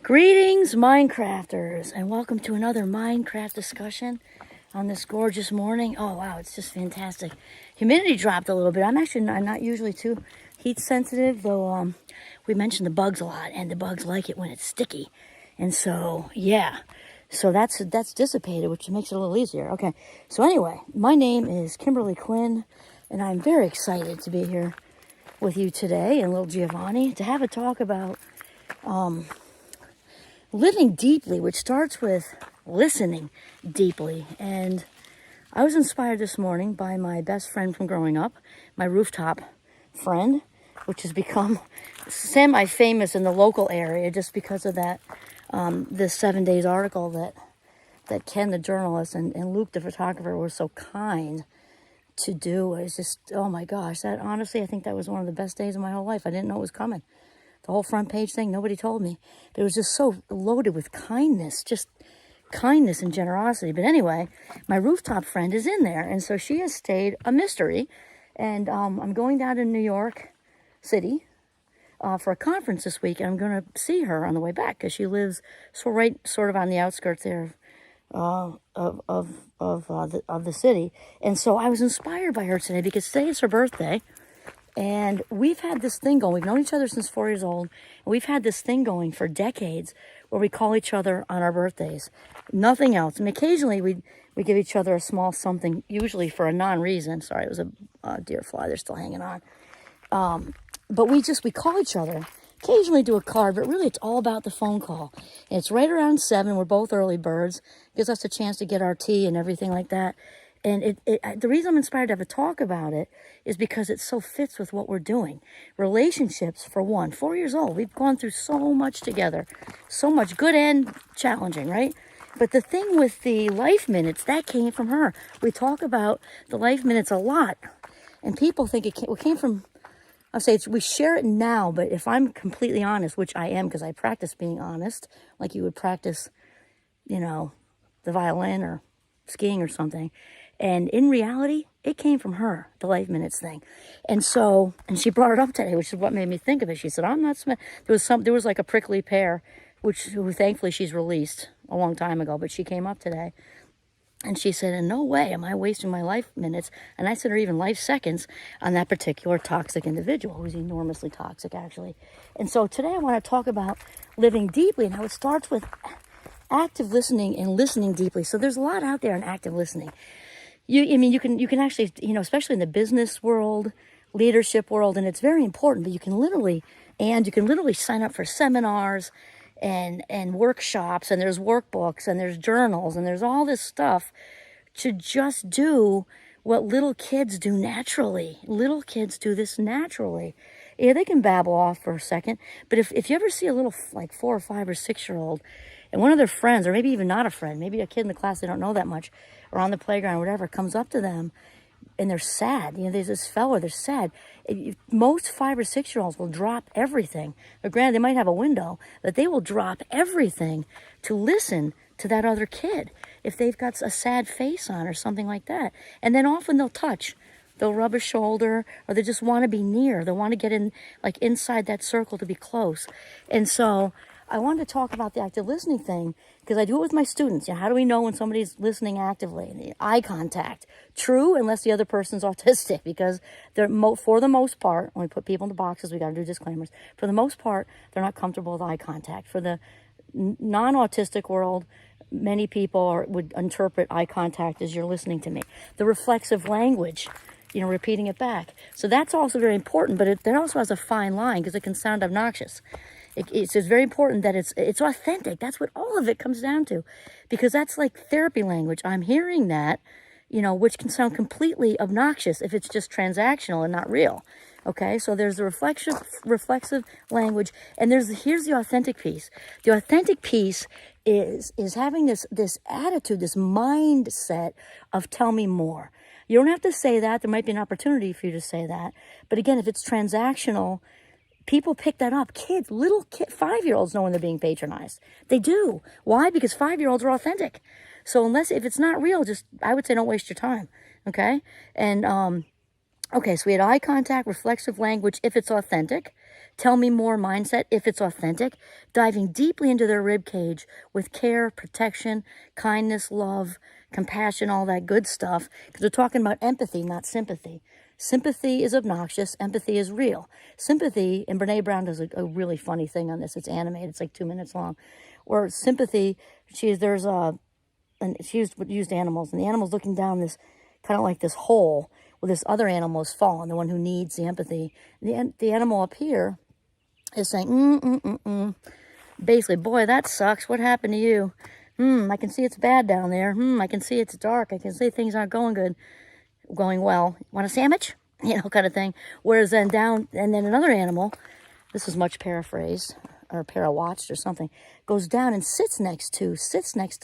Greetings, Minecrafters, and welcome to another Minecraft discussion on this gorgeous morning. Oh, wow, it's just fantastic. Humidity dropped a little bit. I'm not usually too heat sensitive, though we mentioned the bugs a lot, and the bugs like it when it's sticky. And so, yeah, so that's dissipated, which makes it a little easier. Okay, so anyway, my name is Kimberly Quinn, and I'm very excited to be here with you today and little Giovanni to have a talk about living deeply, which starts with listening deeply. And I was inspired this morning by my best friend from growing up, my rooftop friend, which has become semi-famous in the local area just because of that, this 7 days article that Ken, the journalist, and Luke, the photographer, were so kind to do. It was just, oh my gosh, that honestly, I think that was one of the best days of my whole life. I didn't know it was coming. The whole front page thing, nobody told me. But it was just so loaded with kindness, just kindness and generosity. But anyway, my rooftop friend is in there, and so she has stayed a mystery. And I'm going down to New York City for a conference this week, and I'm going to see her on the way back because she lives right sort of on the outskirts there of the city. And so I was inspired by her today because today is her birthday. And we've had this thing going. We've known each other since 4 years old. And we've had this thing going for decades where we call each other on our birthdays. Nothing else. I mean, occasionally we give each other a small something, usually for a non-reason. Sorry, it was a deer fly. They're still hanging on. But we call each other. Occasionally do a card, but really it's all about the phone call. And it's right around 7. We're both early birds. Gives us a chance to get our tea and everything like that. And the reason I'm inspired to have a talk about it is because it so fits with what we're doing. Relationships, for one, 4 years old. We've gone through so much together. So much good and challenging, right? But the thing with the life minutes, that came from her. We talk about the life minutes a lot. And people think it came from, I'll say we share it now, but if I'm completely honest, which I am because I practice being honest, like you would practice, the violin or skiing or something. And in reality, it came from her, the life minutes thing. And she brought it up today, which is what made me think of it. She said, I'm not Smith. There was like a prickly pear, who thankfully she's released a long time ago, but she came up today. And she said, in no way am I wasting my life minutes, and I said, or even life seconds, on that particular toxic individual, who's enormously toxic, actually. And so today I want to talk about living deeply and how it starts with active listening and listening deeply. So there's a lot out there in active listening. You can actually, especially in the business world, leadership world, and it's very important, but you can literally sign up for seminars and workshops, and there's workbooks, and there's journals, and there's all this stuff to just do what little kids do naturally. Little kids do this naturally. Yeah, they can babble off for a second, but if you ever see a little, like 4 or 5 or 6 year old, and one of their friends, or maybe even not a friend, maybe a kid in the class they don't know that much, or on the playground or whatever, comes up to them, and they're sad. There's this fella, they're sad. Most 5 or 6 year olds will drop everything. Now, granted, they might have a window, but they will drop everything to listen to that other kid if they've got a sad face on or something like that. And then often they'll touch. They'll rub a shoulder, or they just want to be near. They want to get in, like inside that circle to be close. And so I wanted to talk about the active listening thing because I do it with my students. How do we know when somebody's listening actively? The eye contact. True, unless the other person's autistic, because for the most part, when we put people in the boxes, we got to do disclaimers. For the most part, they're not comfortable with eye contact. For the non-autistic world, many people would interpret eye contact as you're listening to me. The reflexive language, repeating it back. So that's also very important, but it also has a fine line because it can sound obnoxious. It's very important that it's authentic. That's what all of it comes down to, because that's like therapy language. I'm hearing that, which can sound completely obnoxious if it's just transactional and not real. Okay, so there's the reflexive language, and here's the authentic piece. The authentic piece is having this attitude, this mindset of tell me more. You don't have to say that. There might be an opportunity for you to say that. But again, if it's transactional, people pick that up. Little 5-year-olds know when they're being patronized. They do. Why? Because 5-year-olds are authentic. So if it's not real, I would say don't waste your time. Okay? And Okay, so we had eye contact, reflexive language if it's authentic, tell me more mindset if it's authentic, diving deeply into their rib cage with care, protection, kindness, love, compassion, all that good stuff, because we're talking about empathy, not sympathy. Sympathy is obnoxious, empathy is real. Sympathy, and Brene Brown does a really funny thing on this, it's animated, it's like 2 minutes long, where sympathy, and she used animals, and the animal's looking down this kind of like this hole where this other animal is fallen, the one who needs the empathy. The animal up here is saying, basically, boy, that sucks. What happened to you? I can see it's bad down there. I can see it's dark. I can see things aren't going well. Want a sandwich? Kind of thing. Whereas then and then another animal, this is much paraphrased or para-watched or something, goes down and sits next to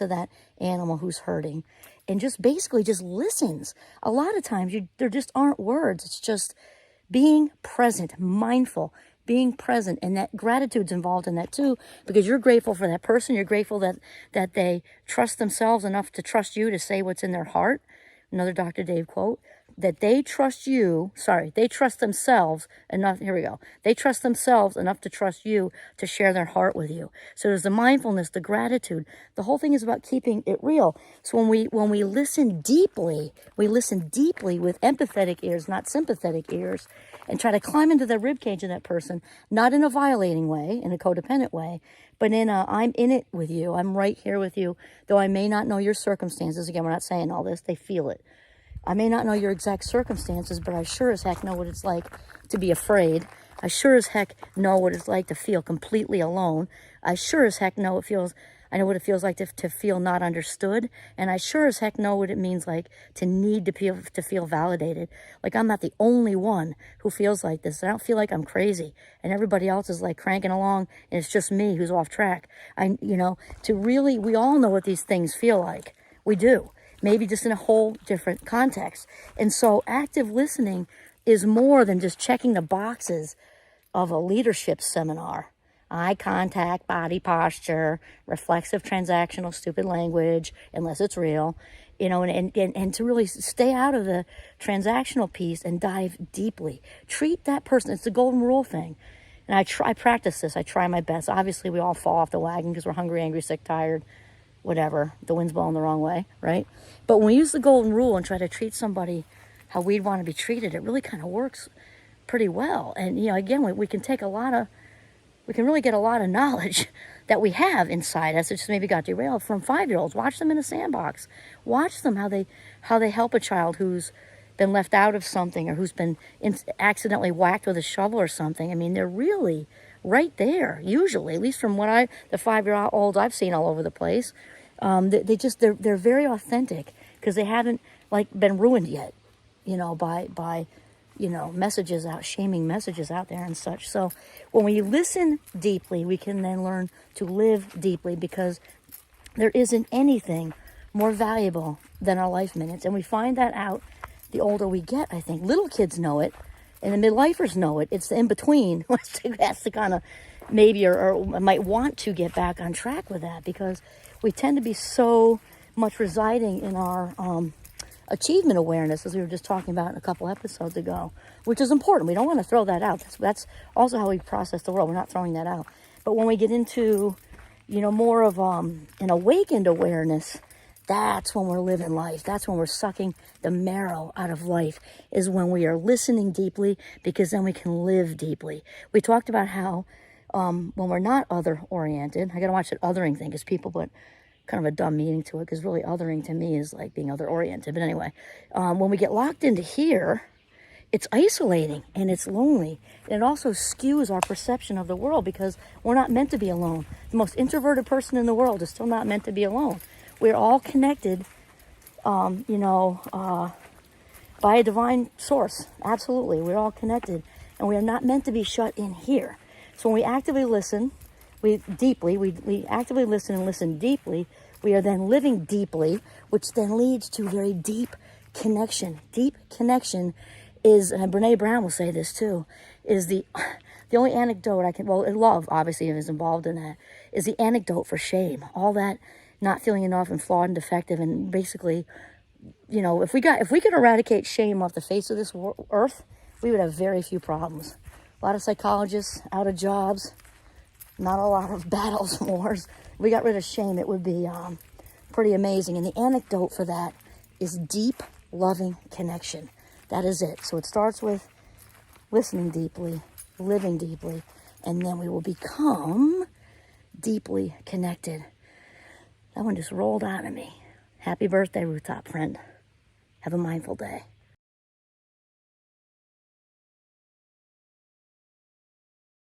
that animal who's hurting and just basically just listens. A lot of times there just aren't words. It's just being present, mindful, being present. And that gratitude's involved in that too, because you're grateful for that person. You're grateful that they trust themselves enough to trust you to say what's in their heart. Another Dr. Dave quote, that they trust themselves enough, here we go. They trust themselves enough to trust you to share their heart with you. So there's the mindfulness, the gratitude. The whole thing is about keeping it real. So when we listen deeply with empathetic ears, not sympathetic ears, and try to climb into the ribcage of that person, not in a violating way, in a codependent way, but in a, I'm in it with you. I'm right here with you. Though I may not know your circumstances. Again, we're not saying all this. They feel it. I may not know your exact circumstances, but I sure as heck know what it's like to be afraid. I sure as heck know what it's like to feel completely alone. I sure as heck know I know what it feels like to feel not understood. And I sure as heck know what it means like to need to feel validated. Like I'm not the only one who feels like this. I don't feel like I'm crazy and everybody else is like cranking along and it's just me who's off track. We all know what these things feel like. We do. Maybe just in a whole different context. And so active listening is more than just checking the boxes of a leadership seminar. Eye contact, body posture, reflexive, transactional, stupid language, unless it's real, and to really stay out of the transactional piece and dive deeply. Treat that person. It's the golden rule thing. And I practice this. I try my best. Obviously, we all fall off the wagon because we're hungry, angry, sick, tired, whatever, the wind's blowing the wrong way, right? But when we use the golden rule and try to treat somebody how we'd want to be treated, it really kind of works pretty well. And, again, we can really get a lot of knowledge that we have inside us. It just maybe got derailed from 5-year-olds. Watch them in a sandbox. Watch them how they help a child who's been left out of something or who's been accidentally whacked with a shovel or something. I mean, they're really right there, usually, at least from the 5-year-olds I've seen all over the place. They're very authentic because they haven't been ruined yet, by messages out, shaming messages out there and such. So when we listen deeply, we can then learn to live deeply because there isn't anything more valuable than our life minutes. And we find that out the older we get, I think. Little kids know it and the midlifers know it. It's the in-between who has to kind of maybe or might want to get back on track with that because we tend to be so much residing in our achievement awareness, as we were just talking about a couple episodes ago, which is important. We don't want to throw that out. That's also how we process the world. We're not throwing that out. But when we get into, more of an awakened awareness, that's when we're living life. That's when we're sucking the marrow out of life, is when we are listening deeply, because then we can live deeply. We talked about how when we're not other-oriented, I got to watch that othering thing because people put kind of a dumb meaning to it, because really othering to me is like being other-oriented. But anyway, when we get locked into here, it's isolating and it's lonely. And it also skews our perception of the world because we're not meant to be alone. The most introverted person in the world is still not meant to be alone. We're all connected, by a divine source. Absolutely. We're all connected. And we are not meant to be shut in here. So when we actively listen, we actively listen and listen deeply, we are then living deeply, which then leads to very deep connection. Deep connection is, and Brene Brown will say this too, is the only anecdote and love obviously is involved in that, is the anecdote for shame. All that not feeling enough and flawed and defective and basically you know, if we could eradicate shame off the face of this earth, we would have very few problems. A lot of psychologists out of jobs, not a lot of battles, wars. If we got rid of shame, it would be pretty amazing. And the antidote for that is deep, loving connection. That is it. So it starts with listening deeply, living deeply, and then we will become deeply connected. That one just rolled out of me. Happy birthday, rooftop friend. Have a mindful day.